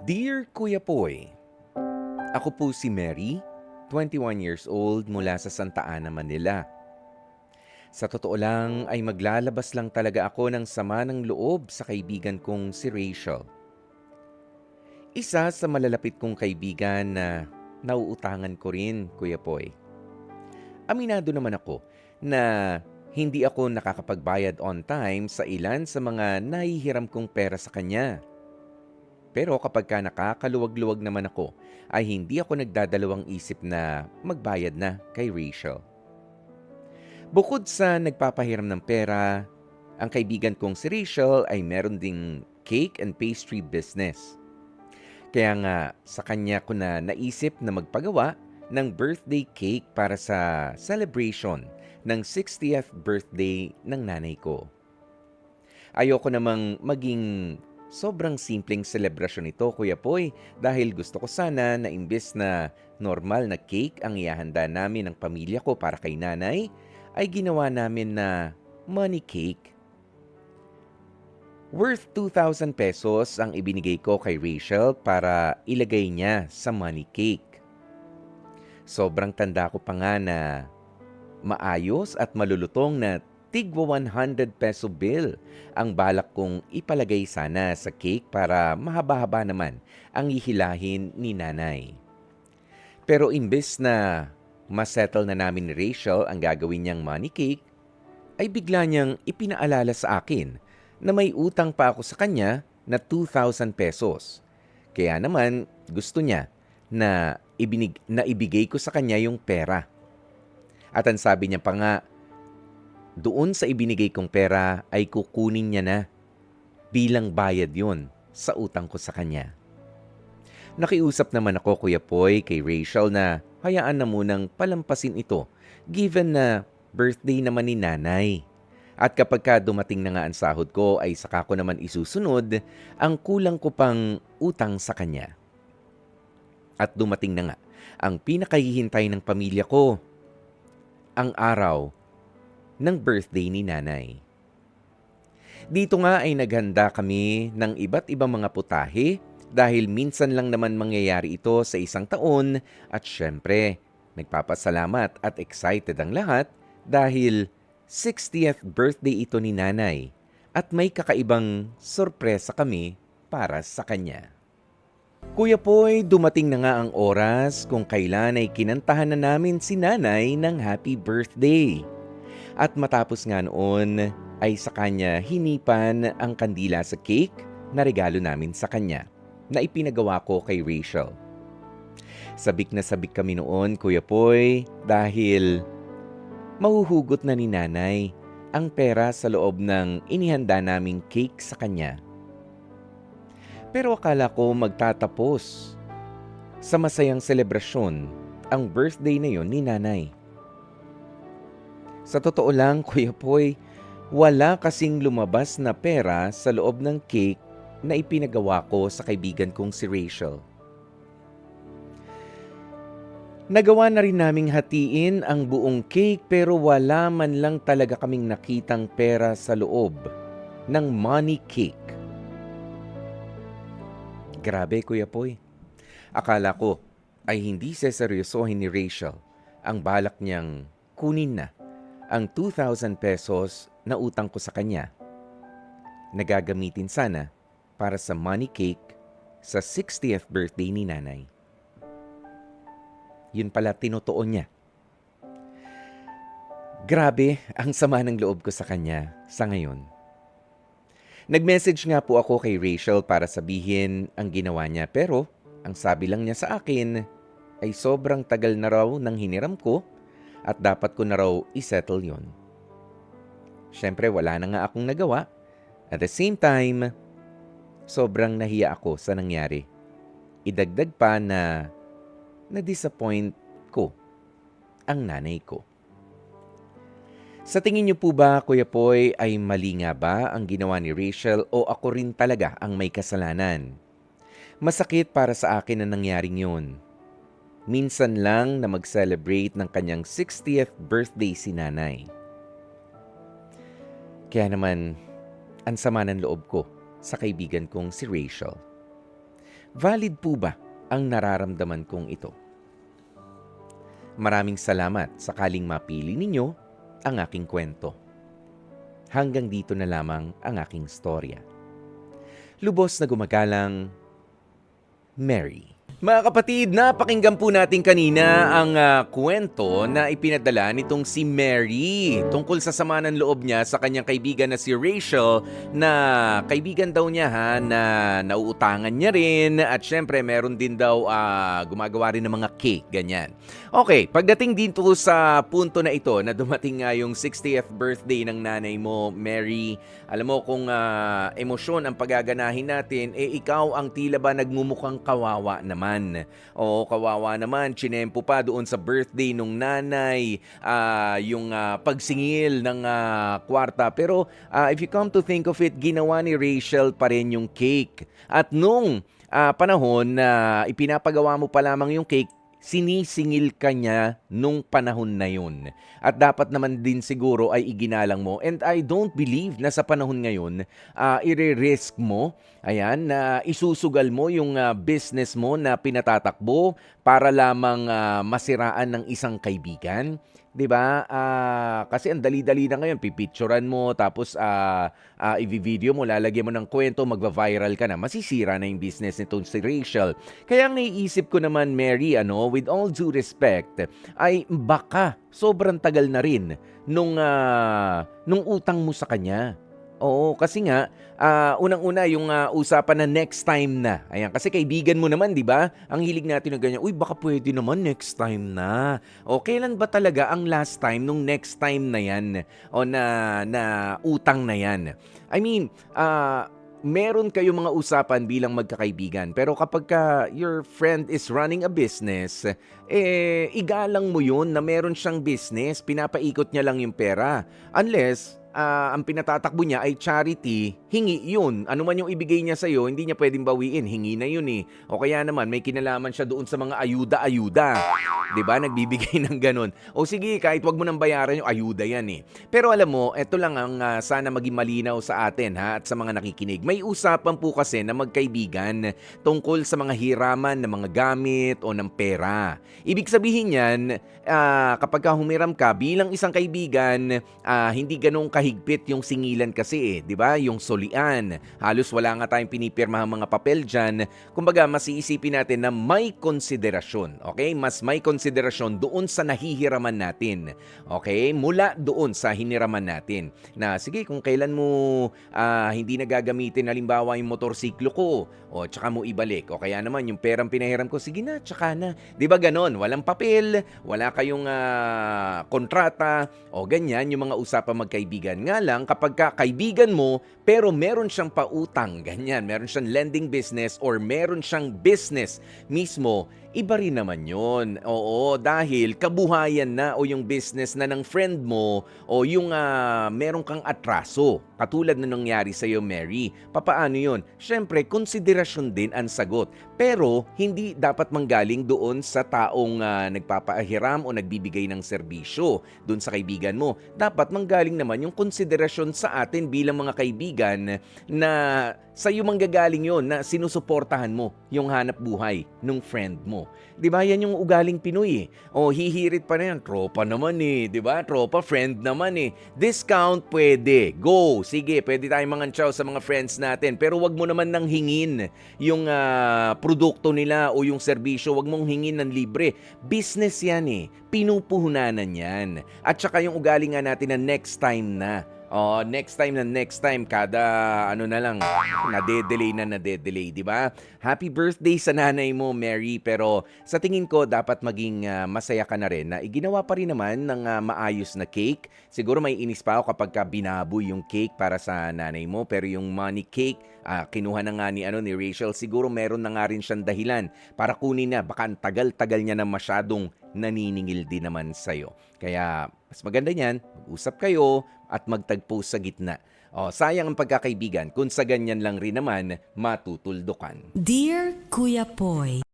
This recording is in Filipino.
Dear Kuya Poy, ako po si Mary, 21 years old mula sa Santa Ana, Manila. Sa totoo lang ay maglalabas lang talaga ako ng sama ng loob sa kaibigan kong si Rachel. Isa sa malalapit kong kaibigan na nauutangan ko rin, Kuya Poy. Aminado naman ako na hindi ako nakakapagbayad on time sa ilan sa mga nahihiram kong pera sa kanya. Pero kapag ka nakakaluwag-luwag naman ako, ay hindi ako nagdadalawang isip na magbayad na kay Rachel. Bukod sa nagpapahiram ng pera, ang kaibigan kong si Rachel ay meron ding cake and pastry business. Kaya nga sa kanya ko na naisip na magpagawa ng birthday cake para sa celebration ng 60th birthday ng nanay ko. Ayoko namang maging sobrang simpleng selebrasyon ito, Kuya Poy, dahil gusto ko sana na imbes na normal na cake ang ihahanda namin ng pamilya ko para kay nanay, ay ginawa namin na money cake. Worth 2,000 pesos ang ibinigay ko kay Rachel para ilagay niya sa money cake. Sobrang tanda ko pa nga na maayos at malulutong na tigwa 100 peso bill ang balak kong ipalagay sana sa cake para mahaba-haba naman ang ihilahin ni nanay. Pero imbes na masettle na namin ni Rachel ang gagawin niyang money cake, ay bigla niyang ipinaalala sa akin na may utang pa ako sa kanya na 2,000 pesos. Kaya naman gusto niya na ibigay ko sa kanya yung pera. At ang sabi niya pa nga, doon sa ibinigay kong pera ay kukunin niya na bilang bayad yon sa utang ko sa kanya. Nakiusap naman ako, Kuya Poy, kay Rachel na hayaan na munang palampasin ito given na birthday naman ni nanay. At kapag ka dumating na nga ang sahod ko ay saka ko naman isusunod ang kulang ko pang utang sa kanya. At dumating na nga ang pinakahihintay ng pamilya ko, ang araw ng birthday ni nanay. Dito nga ay naghanda kami ng iba't ibang mga putahe dahil minsan lang naman mangyayari ito sa isang taon at syempre, nagpapasalamat at excited ang lahat dahil 60th birthday ito ni nanay at may kakaibang sorpresa kami para sa kanya. Kuya Poy, dumating na nga ang oras kung kailan ay kinantahan na namin si nanay ng happy birthday. At matapos nga noon ay sa kanya hinipan ang kandila sa cake na regalo namin sa kanya na ipinagawa ko kay Rachel. Sabik na sabik kami noon, Kuya Poy, dahil mahuhugot na ni nanay ang pera sa loob ng inihanda naming cake sa kanya. Pero akala ko magtatapos sa masayang selebrasyon ang birthday na yon ni nanay. Sa totoo lang, Kuya Poy, wala kasing lumabas na pera sa loob ng cake na ipinagawa ko sa kaibigan kong si Rachel. Nagawa na rin naming hatiin ang buong cake pero wala man lang talaga kaming nakitang pera sa loob ng money cake. Grabe, Kuya Poy. Akala ko ay hindi seseryosohin ni Rachel ang balak niyang kunin na ang 2,000 pesos na utang ko sa kanya na gagamitin sana para sa money cake sa 60th birthday ni nanay. Yun pala tinutuon niya. Grabe ang sama ng loob ko sa kanya sa ngayon. Nag-message nga po ako kay Rachel para sabihin ang ginawa niya pero ang sabi lang niya sa akin ay sobrang tagal na raw nang hiniram ko at dapat ko na raw isettle yon. Siyempre wala na nga akong nagawa. At the same time, sobrang nahiya ako sa nangyari. Idagdag pa na na-disappoint ko ang nanay ko. Sa tingin niyo po ba, Kuya Poy, ay mali nga ba ang ginawa ni Rachel o ako rin talaga ang may kasalanan? Masakit para sa akin ang nangyaring yun. Minsan lang na mag-celebrate ng kanyang 60th birthday si nanay. Kaya naman, ang sama ng loob ko sa kaibigan kong si Rachel. Valid po ba ang nararamdaman kong ito? Maraming salamat sakaling mapili ninyo ang aking kwento. Hanggang dito na lamang ang aking storya. Lubos na gumagalang, Mary. Mga kapatid, napakinggan po natin kanina ang kwento na ipinadala nitong si Mary tungkol sa sama ng loob niya sa kanyang kaibigan na si Rachel, na kaibigan daw niya na nauutangan niya rin, at syempre meron din daw gumagawa rin ng mga cake, ganyan. Okay, pagdating dito sa punto na ito na dumating nga yung 60th birthday ng nanay mo, Mary, alam mo kung emosyon ang pagaganahin natin, ikaw ang tila ba nagmumukhang kawawa naman. O kawawa naman, chinempo pa doon sa birthday nung nanay, yung pagsingil ng kwarta. Pero if you come to think of it, ginawa ni Rachel pa rin yung cake. At nung panahon na ipinapagawa mo pa lamang yung cake, sinisingil ka niya nung panahon na yun. At dapat naman din siguro ay iginalang mo. And I don't believe na sa panahon ngayon, i-risk mo, ayan, na isusugal mo yung business mo na pinatatakbo para lamang masiraan ng isang kaibigan. 'Di ba? Kasi ang dali-dali na ngayon, pipicturan mo, tapos i-video mo, lalagyan mo ng kwento, magva-viral ka na, masisira na yung business nito si Rachel. Kaya ang naiisip ko naman, Mary, with all due respect, ay baka sobrang tagal na rin nung utang mo sa kanya. Oo, kasi nga, unang-una yung usapan na next time na. Ayan, kasi kaibigan mo naman, di ba? Ang hilig natin na ganyan, uy, baka pwede naman next time na. O, kailan ba talaga ang last time nung next time na yan? O na utang na yan? I mean, meron kayong mga usapan bilang magkakaibigan. Pero kapag your friend is running a business, igalang mo yun na meron siyang business, pinapaikot niya lang yung pera. Unless ang pinatatakbo niya ay charity, hingi yun. Ano man yung ibigay niya sa'yo, hindi niya pwedeng bawiin. Hingi na yun eh. O kaya naman, may kinalaman siya doon sa mga ayuda-ayuda. 'Di ba? Nagbibigay ng ganun. O sige, kahit wag mo nang bayaran yung ayuda yan eh. Pero alam mo, eto lang ang sana maging malinaw sa atin at sa mga nakikinig. May usapan po kasi na magkaibigan tungkol sa mga hiraman ng mga gamit o ng pera. Ibig sabihin yan, kapag humiram ka bilang isang kaibigan, hindi ganun kahigpit yung singilan kasi eh, 'di ba? Yung solian. Halos wala nga tayong pinipirmahang mga papel diyan. Kumbaga, mas iisipin natin na may konsiderasyon, okay? Mas may konsiderasyon doon sa nahihiraman natin. Okay? Mula doon sa hiniraman natin. Na sige, kung kailan mo hindi na gagamitin halimbawa yung motorsiklo ko, o tsaka mo ibalik. O kaya naman yung perang pinahiram ko, sige na, tsaka na. 'Di ba ganon? Walang papel, wala kayong kontrata, o ganyan yung mga usapang magkaibigan. Nga lang, kapag kaibigan mo, pero meron siyang pautang, ganyan, meron siyang lending business or meron siyang business mismo, iba rin naman yun. Oo, dahil kabuhayan na o yung business na ng friend mo o yung meron kang atraso. Katulad na nangyari sa iyo, Mary. Papaano yun? Siyempre, konsiderasyon din ang sagot. Pero, hindi dapat manggaling doon sa taong nagpapahiram o nagbibigay ng serbisyo doon sa kaibigan mo. Dapat manggaling naman yung konsiderasyon sa atin bilang mga kaibigan na sa iyo manggagaling yon na sinusuportahan mo yung hanap buhay ng friend mo. 'Di ba? Yan yung ugaling Pinoy eh. O hihirit pa na yan, tropa naman eh, 'di ba? Tropa, friend naman eh. Discount pwede. Go. Sige, pwede tayong mangantsaw sa mga friends natin, pero wag mo naman nang hingin yung produkto nila o yung serbisyo, wag mong hingin ng libre. Business yan eh. Pinupuhunanan yan. At saka yung ugali nga natin na next time na. Next time, kada na lang, nade-delay, di ba? Happy birthday sa nanay mo, Mary, pero sa tingin ko dapat maging masaya ka na rin na iginawa pa rin naman ng maayos na cake. Siguro may inis pa ako kapag binaboy yung cake para sa nanay mo, pero yung money cake, kinuha na nga ni Rachel, siguro meron na nga rin siyang dahilan para kunin na, baka ang tagal-tagal niya na masyadong naniningil din naman sa'yo. Kaya mas maganda niyan, mag-usap kayo at magtagpo sa gitna. Sayang ang pagkakaibigan kung sa ganyan lang rin naman matutuldukan. Dear Kuya Poy,